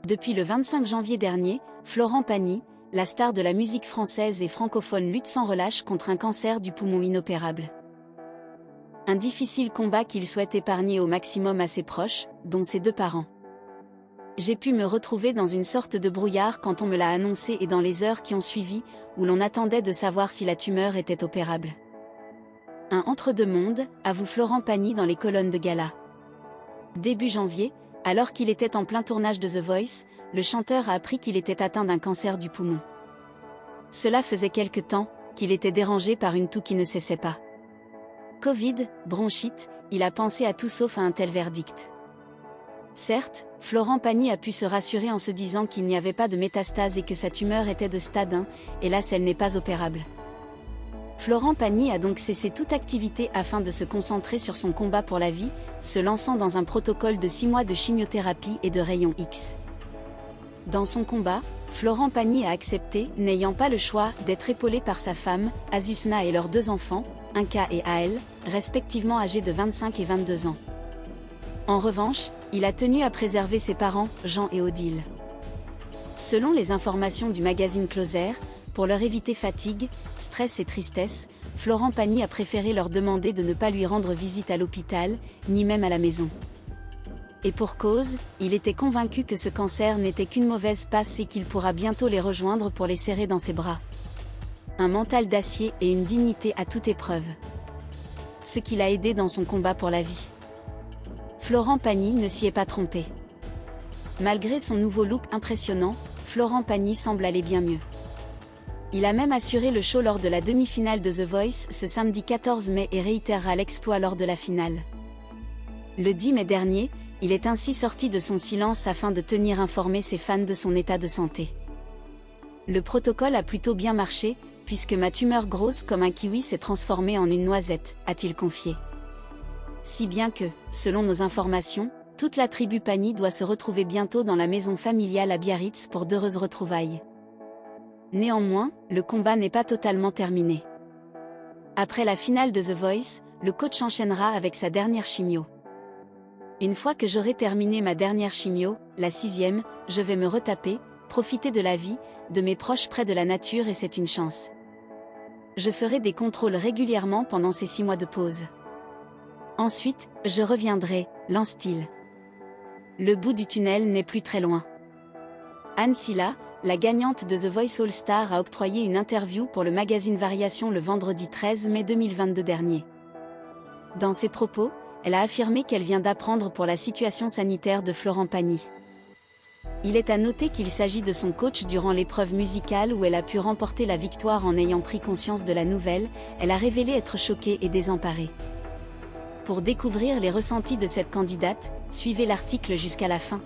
Depuis le 25 janvier dernier, Florent Pagny, la star de la musique française et francophone, lutte sans relâche contre un cancer du poumon inopérable. Un difficile combat qu'il souhaite épargner au maximum à ses proches, dont ses 2 parents. J'ai pu me retrouver dans une sorte de brouillard quand on me l'a annoncé et dans les heures qui ont suivi, où l'on attendait de savoir si la tumeur était opérable. Un entre-deux-mondes, avoue Florent Pagny dans les colonnes de Gala. Début janvier, alors qu'il était en plein tournage de The Voice, le chanteur a appris qu'il était atteint d'un cancer du poumon. Cela faisait quelque temps qu'il était dérangé par une toux qui ne cessait pas. Covid, bronchite, il a pensé à tout sauf à un tel verdict. Certes, Florent Pagny a pu se rassurer en se disant qu'il n'y avait pas de métastase et que sa tumeur était de stade 1, hélas elle n'est pas opérable. Florent Pagny a donc cessé toute activité afin de se concentrer sur son combat pour la vie, se lançant dans un protocole de 6 mois de chimiothérapie et de rayons X. Dans son combat, Florent Pagny a accepté, n'ayant pas le choix, d'être épaulé par sa femme, Azucena, et leurs 2 enfants, Inka et Aël, respectivement âgés de 25 et 22 ans. En revanche, il a tenu à préserver ses parents, Jean et Odile. Selon les informations du magazine Closer, pour leur éviter fatigue, stress et tristesse, Florent Pagny a préféré leur demander de ne pas lui rendre visite à l'hôpital, ni même à la maison. Et pour cause, il était convaincu que ce cancer n'était qu'une mauvaise passe et qu'il pourra bientôt les rejoindre pour les serrer dans ses bras. Un mental d'acier et une dignité à toute épreuve. Ce qui l'a aidé dans son combat pour la vie. Florent Pagny ne s'y est pas trompé. Malgré son nouveau look impressionnant, Florent Pagny semble aller bien mieux. Il a même assuré le show lors de la demi-finale de The Voice ce samedi 14 mai et réitérera l'exploit lors de la finale. Le 10 mai dernier, il est ainsi sorti de son silence afin de tenir informés ses fans de son état de santé. Le protocole a plutôt bien marché, puisque ma tumeur grosse comme un kiwi s'est transformée en une noisette, a-t-il confié. Si bien que, selon nos informations, toute la tribu Pagny doit se retrouver bientôt dans la maison familiale à Biarritz pour d'heureuses retrouvailles. Néanmoins, le combat n'est pas totalement terminé. Après la finale de The Voice, le coach enchaînera avec sa dernière chimio. Une fois que j'aurai terminé ma dernière chimio, la 6e, je vais me retaper, profiter de la vie, de mes proches près de la nature et c'est une chance. Je ferai des contrôles régulièrement pendant ces 6 mois de pause. Ensuite, je reviendrai, lance-t-il. Le bout du tunnel n'est plus très loin. Anne Silla, la gagnante de The Voice All Star, a octroyé une interview pour le magazine Variation le vendredi 13 mai 2022 dernier. Dans ses propos, elle a affirmé qu'elle vient d'apprendre pour la situation sanitaire de Florent Pagny. Il est à noter qu'il s'agit de son coach durant l'épreuve musicale où elle a pu remporter la victoire. En ayant pris conscience de la nouvelle, elle a révélé être choquée et désemparée. Pour découvrir les ressentis de cette candidate, suivez l'article jusqu'à la fin.